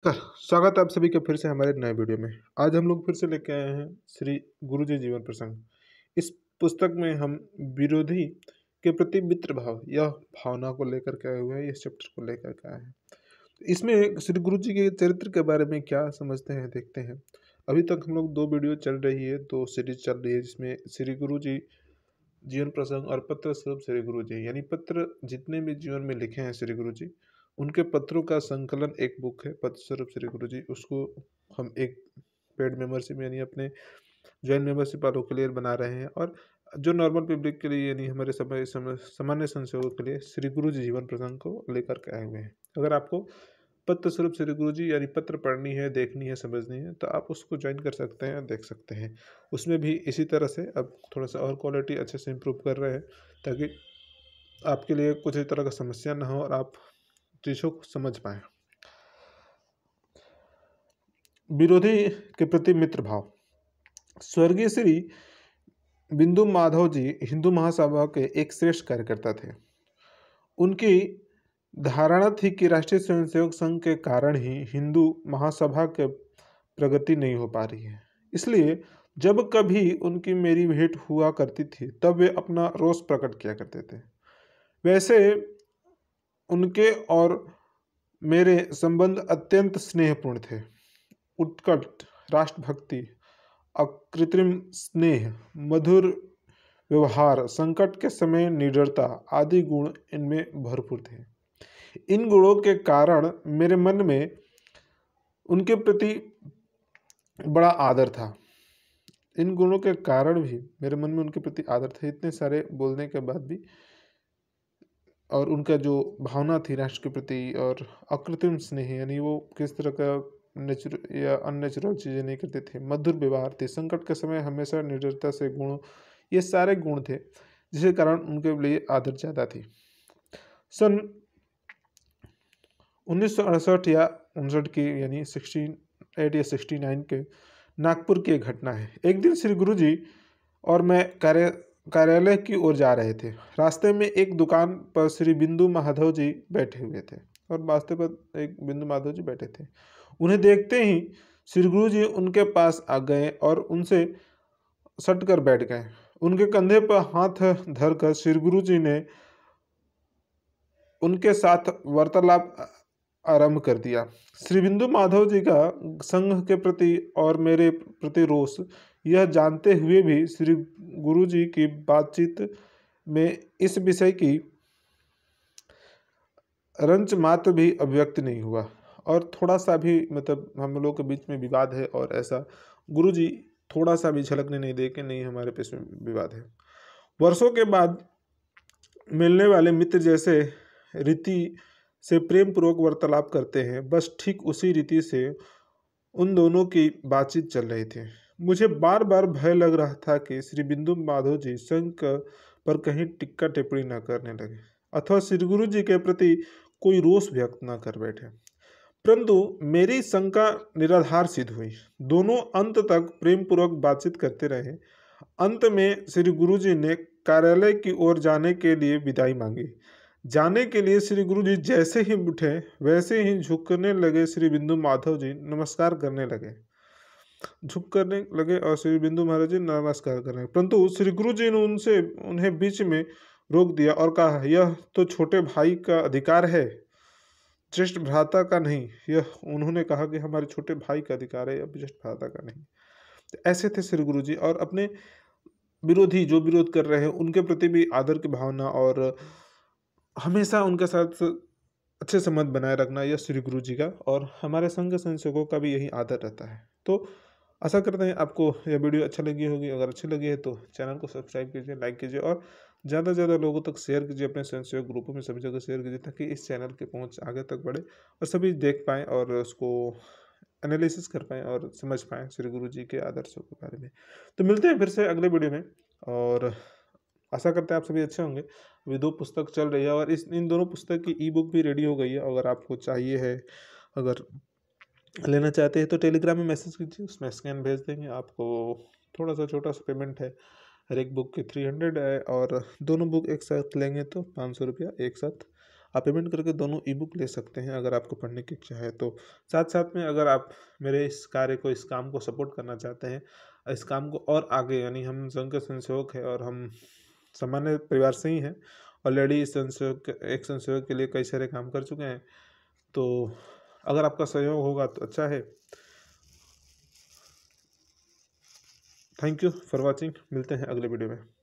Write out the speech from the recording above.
स्वागत है आप सभी का फिर से हमारे नए वीडियो में। आज हम लोग फिर से लेके आए हैं श्री गुरु जी जीवन प्रसंग। इस पुस्तक में हम विरोधी के प्रति मित्र भाव यह भावना को लेकर के आए हुए हैं, इस चैप्टर को लेकर के आए हैं। इसमें श्री गुरु जी के चरित्र के बारे में क्या समझते हैं देखते हैं। अभी तक हम लोग 2 वीडियो चल रही है, 2 सीरीज चल रही है, जिसमें श्री गुरु जी जीवन प्रसंग और पत्र स्वरूप श्री गुरु जी, यानी पत्र जितने भी जीवन में लिखे हैं श्री गुरु जी, उनके पत्रों का संकलन एक बुक है पत्र स्वरूप श्री गुरु जी। उसको हम एक पेड मेंबरशिप यानी अपने ज्वाइंट मेंबरशिप वालों के लिए बना रहे हैं, और जो नॉर्मल पब्लिक के लिए यानी हमारे सामान्य संशयों के लिए श्री गुरु जी जीवन प्रसंग को लेकर के आए हुए हैं। अगर आपको पत्र स्वरूप श्री गुरु जी यानी पत्र पढ़नी है, देखनी है, समझनी है, तो आप उसको ज्वाइन कर सकते हैं, देख सकते हैं। उसमें भी इसी तरह से अब थोड़ा सा और क्वालिटी अच्छे से इम्प्रूव कर रहे हैं, ताकि आपके लिए कुछ इस तरह का समस्या ना हो और आप चीज़ों को समझ पाएँ। विरोधी के प्रति मित्र भाव। स्वर्गीय श्री बिंदु माधव जी हिंदू महासभा के एक श्रेष्ठ कार्यकर्ता थे। उनकी धारणा थी कि राष्ट्रीय स्वयंसेवक संघ के कारण ही हिंदू महासभा के प्रगति नहीं हो पा रही है। इसलिए जब कभी उनकी मेरी भेंट हुआ करती थी, तब वे अपना रोष प्रकट किया करते थे। वैसे उनके और मेरे संबंध अत्यंत स्नेहपूर्ण थे। उत्कट राष्ट्रभक्ति, अकृत्रिम स्नेह, मधुर व्यवहार, संकट के समय निडरता आदि गुण इनमें भरपूर थे। इन गुणों के कारण मेरे मन में उनके प्रति बड़ा आदर था। इन गुणों के कारण भी मेरे मन में उनके प्रति आदर था, इतने सारे बोलने के बाद भी। और उनका जो भावना थी राष्ट्र के प्रति, और अकृत्रिम स्नेह यानी वो किस तरह का नेचुरल या अननेचुरल चीज़ें नहीं करते थे, मधुर व्यवहार थे, संकट के समय हमेशा निडरता से गुण, ये सारे गुण थे जिसके कारण उनके लिए आदर ज़्यादा थी। सन 1968 या 59 की यानी 68 या 69 के नागपुर की एक घटना है। एक दिन श्री गुरु जी और मैं कार्यालय की ओर जा रहे थे। रास्ते में एक दुकान पर श्री बिंदु माधव जी बैठे हुए थे, और रास्ते पर एक बिंदु माधव जी बैठे थे। उन्हें देखते ही श्री गुरु जी उनके पास आ गए और उनसे सट कर बैठ गए। उनके कंधे पर हाथ धरकर श्री गुरु जी ने उनके साथ वार्तालाप आरंभ कर दिया। श्री बिंदु माधव जी का संघ के प्रति और मेरे प्रति रोष यह जानते हुए भी श्री गुरु जी की बातचीत में इस विषय की रंच मात्र भी अभिव्यक्त नहीं हुआ, और थोड़ा सा भी मतलब हम लोगों के बीच में विवाद है, और ऐसा गुरु जी थोड़ा सा भी झलकने नहीं दे के नहीं हमारे बीच में विवाद है। वर्षों के बाद मिलने वाले मित्र जैसे रीति से प्रेम पूर्वक वार्तालाप करते हैं, बस ठीक उसी रीति से उन दोनों की बातचीत चल रही थी। मुझे बार बार भय लग रहा था कि श्री बिंदु माधव जी संघ पर कहीं टिक्का टिप्पणी न करने लगे, अथवा श्री गुरु जी के प्रति कोई रोष व्यक्त न कर बैठे। परंतु मेरी शंका निराधार सिद्ध हुई। दोनों अंत तक प्रेम पूर्वक बातचीत करते रहे। अंत में श्री गुरु जी ने कार्यालय की ओर जाने के लिए विदाई मांगी। जाने के लिए श्री गुरु जी जैसे ही उठे, वैसे ही झुकने लगे। श्री बिंदु माधव जी नमस्कार करने लगे, झुक करने लगे, और श्री बिंदु महाराज जी नमस्कार करने लगे। परंतु श्री गुरु जी ने उन्हें बीच में रोक दिया और कहा, यह तो छोटे भाई का अधिकार है, ज्येष्ठ भ्राता का नहीं। यह उन्होंने कहा कि हमारे छोटे भाई का अधिकार है, अब ज्येष्ठ भ्राता का नहीं। तो ऐसे थे श्री गुरु जी, और अपने विरोधी जो विरोध कर रहे हैं उनके प्रति भी आदर की भावना, और हमेशा उनके साथ अच्छे संबंध बनाए रखना, यह श्री गुरु जी का और हमारे संघ संसेवकों का भी यही आदर रहता है। तो आशा करते हैं आपको यह वीडियो अच्छा लगी होगी। अगर अच्छी लगी है तो चैनल को सब्सक्राइब कीजिए, लाइक कीजिए, और ज़्यादा से ज़्यादा लोगों तक शेयर कीजिए, अपने स्वयंसेवक ग्रुपों में सभी जगह शेयर कीजिए, ताकि इस चैनल की पहुंच आगे तक बढ़े और सभी देख पाएँ और उसको एनालिसिस कर पाएँ और समझ पाएँ श्री गुरु जी के आदर्शों के बारे में। तो मिलते हैं फिर से अगले वीडियो में, और आशा करते हैं आप सभी अच्छे होंगे। अभी 2 पुस्तक चल रही है, और इन दोनों पुस्तक की ई बुक भी रेडी हो गई है। अगर आपको चाहिए है, अगर लेना चाहते हैं तो टेलीग्राम में मैसेज कीजिए, उसमें स्कैन भेज देंगे आपको। थोड़ा सा छोटा सा पेमेंट है, हर एक बुक की 300 है, और दोनों बुक एक साथ लेंगे तो 500 रुपया एक साथ आप पेमेंट करके दोनों ई बुक ले सकते हैं अगर आपको पढ़ने की इच्छा है तो। साथ साथ में अगर आप मेरे इस कार्य को, इस काम को सपोर्ट करना चाहते हैं, इस काम को और आगे, यानी हम संघ के स्वयंसेवक हैं और हम सामान्य परिवार से ही हैं, ऑलरेडी इस स्वयंसेवक के लिए कई सारे काम कर चुके हैं, तो अगर आपका सहयोग होगा तो अच्छा है। थैंक यू फॉर वॉचिंग, मिलते हैं अगले वीडियो में।